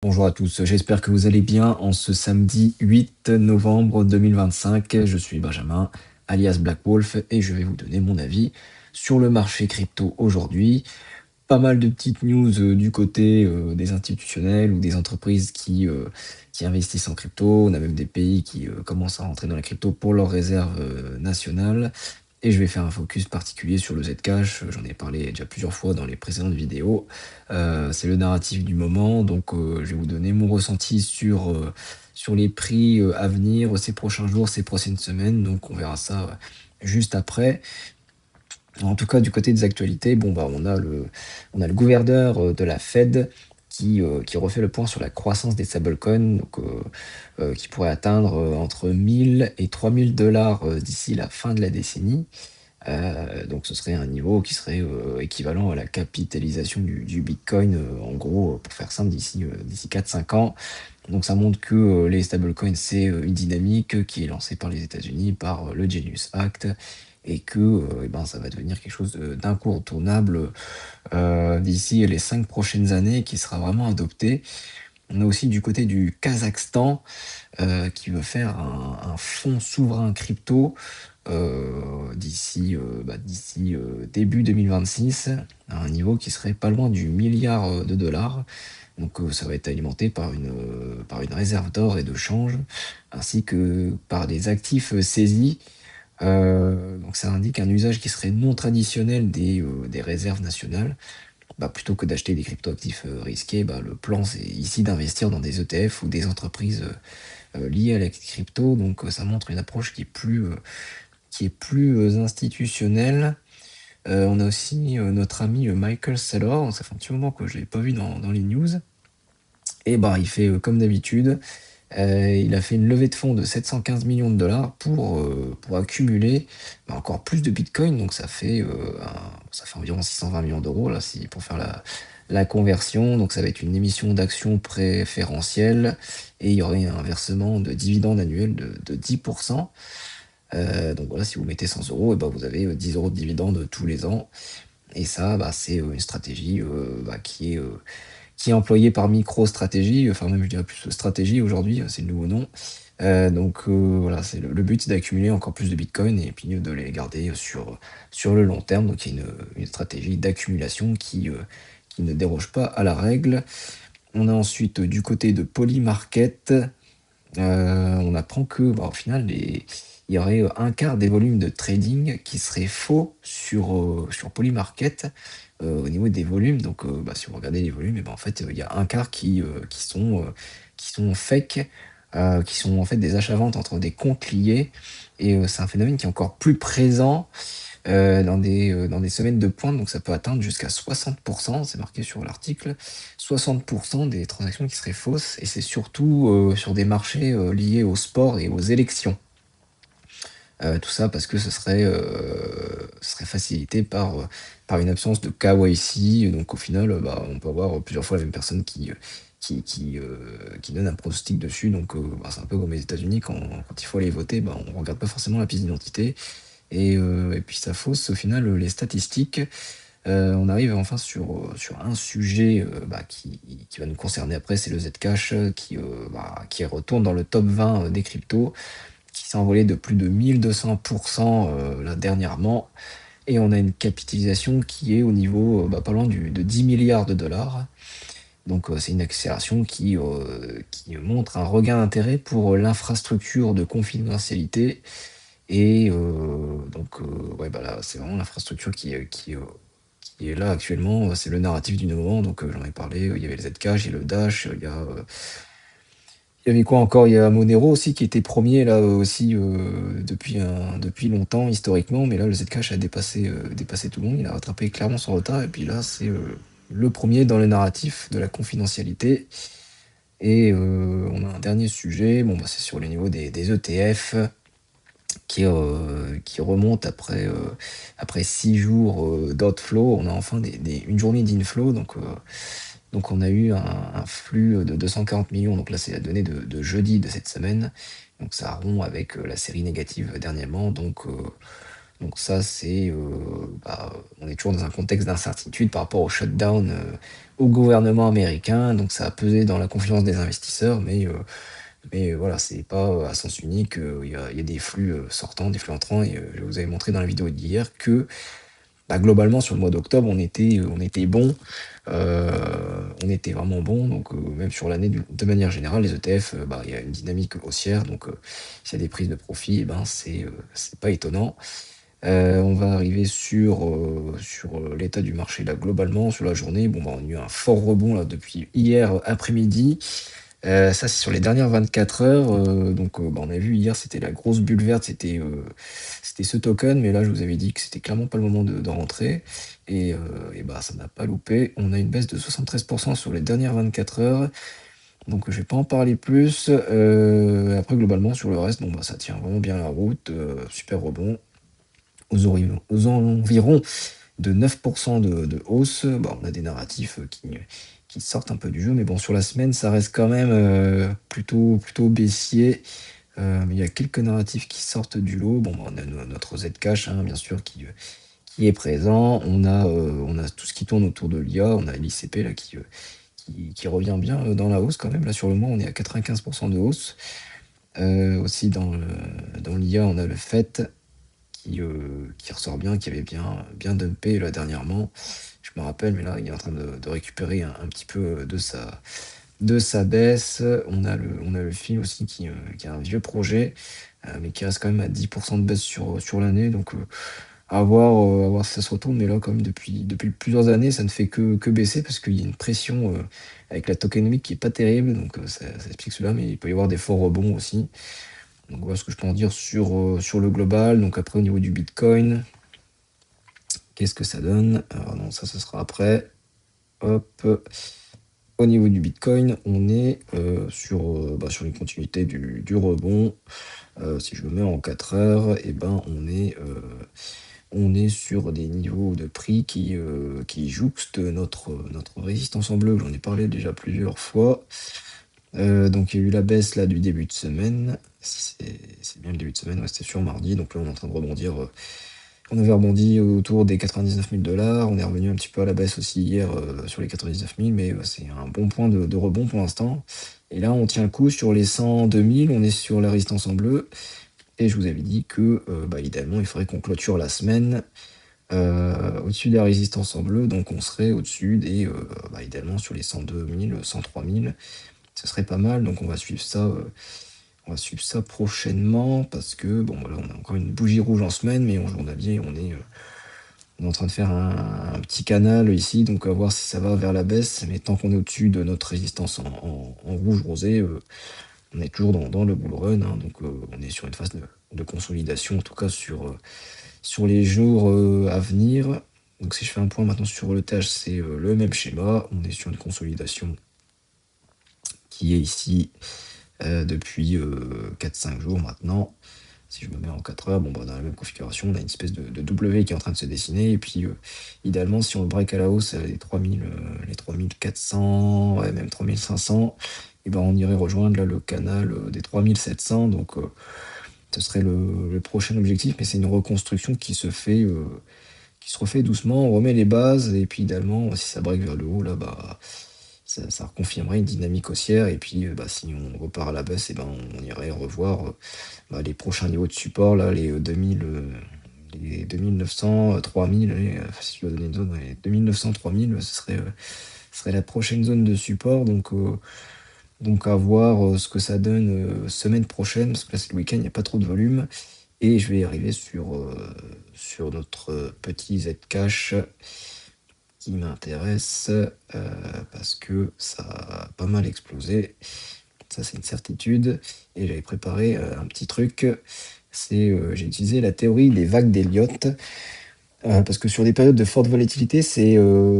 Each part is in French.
Bonjour à tous, j'espère que vous allez bien en ce samedi 8 novembre 2025. Je suis Benjamin, alias Black Wolf, et je vais vous donner mon avis sur le marché crypto aujourd'hui. Pas mal de petites news du côté des institutionnels ou des entreprises qui investissent en crypto. On a même des pays qui commencent à rentrer dans la crypto pour leurs réserves nationales. Et je vais faire un focus particulier sur le Zcash. J'en ai parlé déjà plusieurs fois dans les précédentes vidéos. C'est le narratif du moment, donc je vais vous donner mon ressenti sur les prix à venir ces prochains jours, ces prochaines semaines. Donc on verra ça juste après. En tout cas, du côté des actualités, bon, bah, on a le gouverneur de la Fed qui refait le point sur la croissance des stablecoins, donc, qui pourrait atteindre entre 1000 et 3000 dollars d'ici la fin de la décennie. Donc ce serait un niveau qui serait équivalent à la capitalisation du Bitcoin, en gros, pour faire simple, d'ici 4-5 ans. Donc ça montre que les stablecoins, c'est une dynamique qui est lancée par les États-Unis, par le Genius Act, et que eh ben, ça va devenir quelque chose d'incontournable d'ici les 5 prochaines années, qui sera vraiment adopté. On a aussi du côté du Kazakhstan qui veut faire un fonds souverain crypto d'ici début 2026, à un niveau qui serait pas loin du milliard de dollars. Donc ça va être alimenté par une réserve d'or et de change, ainsi que par des actifs saisis. Donc ça indique un usage qui serait non traditionnel des réserves nationales. Bah, plutôt que d'acheter des cryptoactifs risqués, bah, le plan c'est ici d'investir dans des ETF ou des entreprises liées à la crypto. Donc ça montre une approche qui est plus institutionnelle. On a aussi notre ami Michael Saylor, ça fait un petit moment que je ne l'ai pas vu dans les news. Et bah, il fait comme d'habitude, il a fait une levée de fonds de 715 millions de dollars pour accumuler bah, encore plus de Bitcoin. Donc ça fait environ 620 millions d'euros là, pour faire la conversion. Donc ça va être une émission d'actions préférentielles et il y aurait un versement de dividendes annuels de 10%. Donc voilà, si vous mettez 100 euros, et bah, vous avez 10 euros de dividendes tous les ans. Et ça, bah, c'est une stratégie bah, qui est employée par MicroStrategy, enfin même je dirais plus stratégie aujourd'hui, c'est le nouveau nom. Donc voilà, le but, c'est d'accumuler encore plus de Bitcoin et puis de les garder sur le long terme. Donc il y a une stratégie d'accumulation qui ne déroge pas à la règle. On a ensuite du côté de Polymarket, on apprend que bah, au final, il y aurait un quart des volumes de trading qui seraient faux sur Polymarket au niveau des volumes. Donc, bah, si vous regardez les volumes, et ben, en fait, il y a un quart qui sont fake, qui sont en fait des achats-ventes entre des comptes liés. Et c'est un phénomène qui est encore plus présent dans des semaines de pointe, donc ça peut atteindre jusqu'à 60%, c'est marqué sur l'article, 60% des transactions qui seraient fausses, et c'est surtout sur des marchés liés au sport et aux élections. Tout ça parce que ce serait facilité par une absence de KYC, donc au final, bah, on peut avoir plusieurs fois la même personne qui donne un pronostic dessus, donc bah, c'est un peu comme les États-Unis, quand il faut aller voter, bah, on regarde pas forcément la pièce d'identité, et puis ça fausse au final les statistiques. On arrive enfin sur un sujet bah, qui va nous concerner après, c'est le Zcash qui retourne dans le top 20 des cryptos, qui s'est envolé de plus de 1200% là, dernièrement. Et on a une capitalisation qui est au niveau bah, pas loin de 10 milliards de dollars. Donc c'est une accélération qui montre un regain d'intérêt pour l'infrastructure de confidentialité. Et donc, ouais, bah là, c'est vraiment l'infrastructure qui est là actuellement. C'est le narratif du moment. Donc, j'en ai parlé. Il y avait le Zcash, il y a le Dash, il y avait quoi encore? Il y a Monero aussi qui était premier là aussi depuis longtemps historiquement. Mais là, le Zcash a dépassé tout le monde. Il a rattrapé clairement son retard. Et puis là, c'est le premier dans le narratif de la confidentialité. Et on a un dernier sujet. Bon, bah, c'est sur le niveau des ETF qui remonte après 6 jours d'outflow. On a enfin une journée d'inflow, donc on a eu un flux de 240 millions, donc là c'est la donnée de jeudi de cette semaine, donc ça rompt avec la série négative dernièrement, donc Donc ça, on est toujours dans un contexte d'incertitude par rapport au shutdown, au gouvernement américain. Donc ça a pesé dans la confiance des investisseurs, mais voilà, c'est pas, à sens unique, il y a des flux, sortants, des flux entrants et je vous avais montré dans la vidéo d'hier que, bah, globalement sur le mois d'octobre, on était bon, heu, on était vraiment bon donc même sur l'année de manière générale, les ETF, bah, il y a une dynamique haussière donc s'il y a des prises de profit et ben, c'est pas étonnant. On va arriver sur l'état du marché là globalement sur la journée. Bon, bah, on a eu un fort rebond là depuis hier après-midi. Ça c'est sur les dernières 24 heures, donc bah, on a vu hier c'était la grosse bulle verte, c'était ce token, mais là je vous avais dit que c'était clairement pas le moment de rentrer et bah, ça n'a pas loupé. On a une baisse de 73 sur les dernières 24 heures, donc je vais pas en parler plus. Après globalement sur le reste, bon, bah, ça tient vraiment bien la route, super rebond aux environs de 9 de hausse. Bah, on a des narratifs, qui sortent un peu du jeu, mais bon, sur la semaine, ça reste quand même, plutôt baissier. Mais il y a quelques narratifs qui sortent du lot. Bon, bah, on a notre Zcash, hein, bien sûr, qui est présent. On a tout ce qui tourne autour de l'IA. On a l'ICP là qui revient bien, dans la hausse quand même. Là, sur le mois, on est à 95 de hausse. Aussi dans l'IA, on a le FET qui ressort bien, qui avait bien dumpé là dernièrement. Je me rappelle, mais là, il est en train de récupérer un petit peu de sa baisse. On a le fil aussi qui a un vieux projet, mais qui reste quand même à 10 de baisse sur l'année. Donc, à voir si ça se retourne. Mais là, quand même, depuis plusieurs années, ça ne fait que baisser parce qu'il y a une pression, avec la tokenomics qui est pas terrible. Donc, ça explique cela, mais il peut y avoir des forts rebonds aussi. Donc voilà ce que je peux en dire sur le global. Donc après au niveau du Bitcoin, qu'est-ce que ça donne? Alors non, ça ce sera après. Hop. Au niveau du Bitcoin, on est sur une continuité du rebond. Si je me mets en 4 heures, et ben on est sur des niveaux de prix qui jouxtent notre résistance en bleu. J'en ai parlé déjà plusieurs fois. Donc il y a eu la baisse là du début de semaine. C'est bien le début de semaine, ouais, c'était sur mardi. Donc là on est en train de rebondir. On avait rebondi autour des 99 000 $. On est revenu un petit peu à la baisse aussi hier, sur les 99 000, mais c'est un bon point de rebond pour l'instant. Et là on tient le coup sur les 102 000, on est sur la résistance en bleu. Et je vous avais dit que bah, idéalement il faudrait qu'on clôture la semaine au-dessus de la résistance en bleu. Donc on serait au-dessus bah, idéalement sur les 102 000, 103 000. Ce serait pas mal, donc on va suivre ça prochainement parce que bon voilà, on a encore une bougie rouge en semaine, mais en journalier, on est en train de faire un petit canal ici, donc à voir si ça va vers la baisse. Mais tant qu'on est au-dessus de notre résistance en rouge rosé, on est toujours dans le bull run, hein, donc on est sur une phase de consolidation, en tout cas sur les jours à venir. Donc si je fais un point maintenant sur le THC, c'est le même schéma, on est sur une consolidation qui est ici depuis 4-5 jours maintenant. Si je me mets en 4 heures, bon, bah, dans la même configuration, on a une espèce de W qui est en train de se dessiner. Et puis, idéalement, si on le break à la hausse, les 3000, les 3400, ouais, même 3500, et ben, on irait rejoindre là, le canal des 3700. Donc, ce serait le prochain objectif. Mais c'est une reconstruction qui se refait doucement. On remet les bases. Et puis, idéalement, si ça break vers le haut, là, bah, ça reconfirmerait une dynamique haussière. Et puis, bah, si on repart à la baisse, et ben, on irait revoir bah, les prochains niveaux de support, là, les 2000, les 2900, 3000, allez, si je dois donner une zone, ouais, 2900, 3000, ce serait la prochaine zone de support. Donc à voir ce que ça donne semaine prochaine, parce que là c'est le week-end, il n'y a pas trop de volume. Et je vais arriver sur notre petit Zcash qui m'intéresse parce que ça a pas mal explosé. Ça, c'est une certitude. Et j'avais préparé un petit truc. J'ai utilisé la théorie des vagues d'Elliott. Parce que sur des périodes de forte volatilité, c'est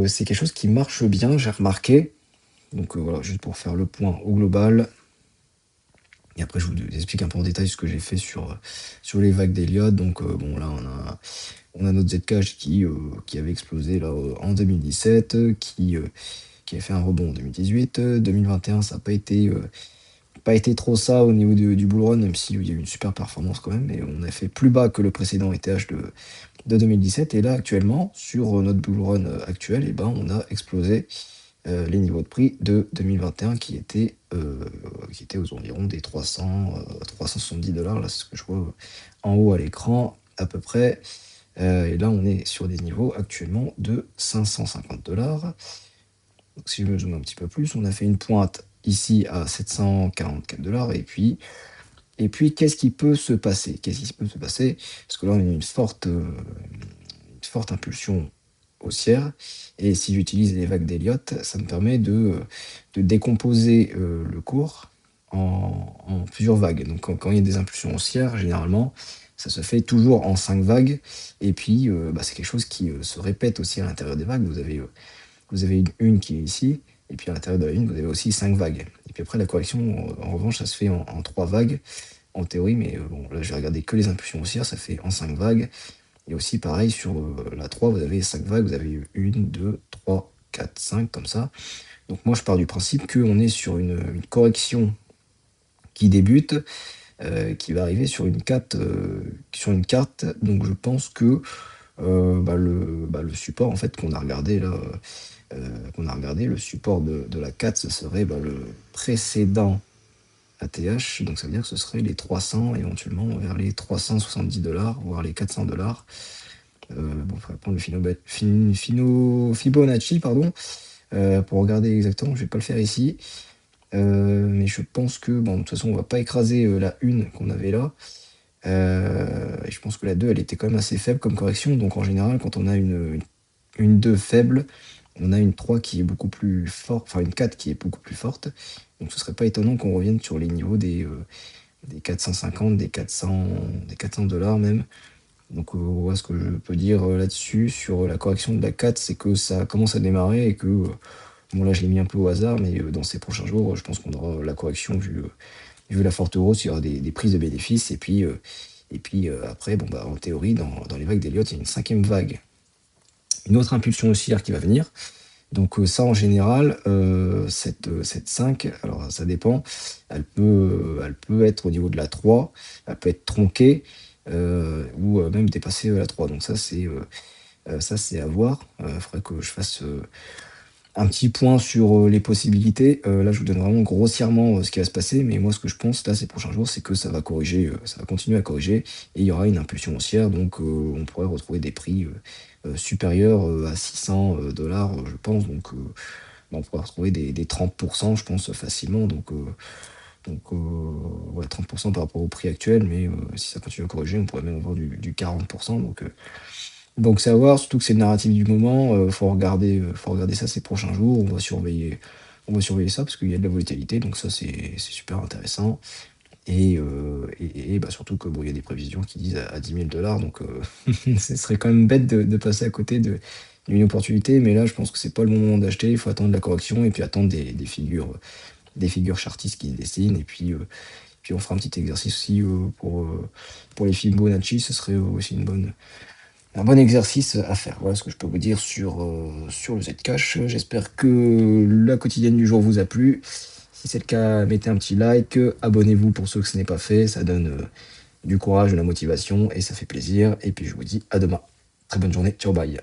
quelque chose qui marche bien, j'ai remarqué. Donc voilà, juste pour faire le point au global. Et après, je vous explique un peu en détail ce que j'ai fait sur les vagues d'Elliott. Donc bon, là, on a notre Zcash qui avait explosé là, en 2017, qui a fait un rebond en 2018. 2021, ça n'a pas été pas été trop ça au niveau du bull run, même s'il y a eu une super performance quand même, mais on a fait plus bas que le précédent ETH de 2017. Et là, actuellement, sur notre bull run actuel, et ben, on a explosé les niveaux de prix de 2021 qui étaient aux environs des 370 $. Là, c'est ce que je vois en haut à l'écran, à peu près. Et là, on est sur des niveaux actuellement de 550 $. Donc, si je me zoome un petit peu plus, on a fait une pointe ici à 744 $. Et puis qu'est-ce qui peut se passer? Qu'est-ce qui peut se passer? Parce que là, on a une forte impulsion haussière. Et si j'utilise les vagues d'Elliott, ça me permet de décomposer le cours en plusieurs vagues. Donc quand il y a des impulsions haussières, généralement, ça se fait toujours en 5 vagues. Et puis, c'est quelque chose qui se répète aussi à l'intérieur des vagues. Vous avez une qui est ici, et puis à l'intérieur de la une, vous avez aussi 5 vagues. Et puis après, la correction, en revanche, ça se fait en 3 vagues, en théorie, mais bon, là, je vais regarder que les impulsions haussières, ça fait en 5 vagues. Et aussi, pareil, sur la 3, vous avez 5 vagues, vous avez 1, 2, 3, 4, 5, comme ça. Donc moi, je pars du principe qu'on est sur une correction qui débute, qui va arriver sur une carte. Donc je pense que le support en fait qu'on a regardé là, le support de la 4, ce serait le précédent ATH, donc ça veut dire que ce serait les 300, éventuellement vers les 370 $, voire les 400 $. Il faudrait prendre le Fibonacci, pardon, pour regarder exactement. Je vais pas le faire ici, mais je pense que, de toute façon, on va pas écraser la 1 qu'on avait là. Et je pense que la 2, elle était quand même assez faible comme correction. Donc en général, quand on a une 2 faible, on a une 3 qui est beaucoup plus forte, enfin une 4 qui est beaucoup plus forte. Donc ce serait pas étonnant qu'on revienne sur les niveaux des 450, des 400 $ même. Donc ce que je peux dire là-dessus, sur la correction de la 4, c'est que ça commence à démarrer et que, bon là je l'ai mis un peu au hasard, mais dans ces prochains jours, je pense qu'on aura la correction vu la forte hausse, il y aura des prises de bénéfices. Et puis après, en théorie, dans les vagues d'Elliott, il y a une 5e vague. Une autre impulsion haussière qui va venir. Donc ça, en général, cette 5, alors ça dépend, elle peut être au niveau de la 3, elle peut être tronquée, ou même dépasser la 3. Donc ça, c'est à voir. Il faudrait que je fasse un petit point sur les possibilités. Là, je vous donne vraiment grossièrement ce qui va se passer, mais moi, ce que je pense là ces prochains jours, c'est que ça va corriger, ça va continuer à corriger, et il y aura une impulsion haussière. Donc on pourrait retrouver des prix supérieurs à 600 $, je pense. Donc on pourrait retrouver des 30%, je pense, facilement. Ouais, 30% par rapport au prix actuel, mais si ça continue à corriger, on pourrait même avoir du 40%. Donc c'est à voir, surtout que c'est le narratif du moment. Faut regarder ça ces prochains jours. On va surveiller ça parce qu'il y a de la volatilité, donc ça c'est super intéressant. Et surtout que il y a des prévisions qui disent à 10 000 $, donc ce serait quand même bête de passer à côté d'une opportunité. Mais là, je pense que c'est pas le moment d'acheter. Il faut attendre la correction et puis attendre des figures chartistes qui se dessinent. Et puis on fera un petit exercice aussi pour les Fibonacci. Ce serait aussi un bon exercice à faire. Voilà ce que je peux vous dire sur le Zcash. J'espère que la quotidienne du jour vous a plu. Si c'est le cas, mettez un petit like, abonnez-vous pour ceux que ce n'est pas fait, ça donne du courage, de la motivation et ça fait plaisir. Et puis je vous dis à demain. Très bonne journée, ciao, bye.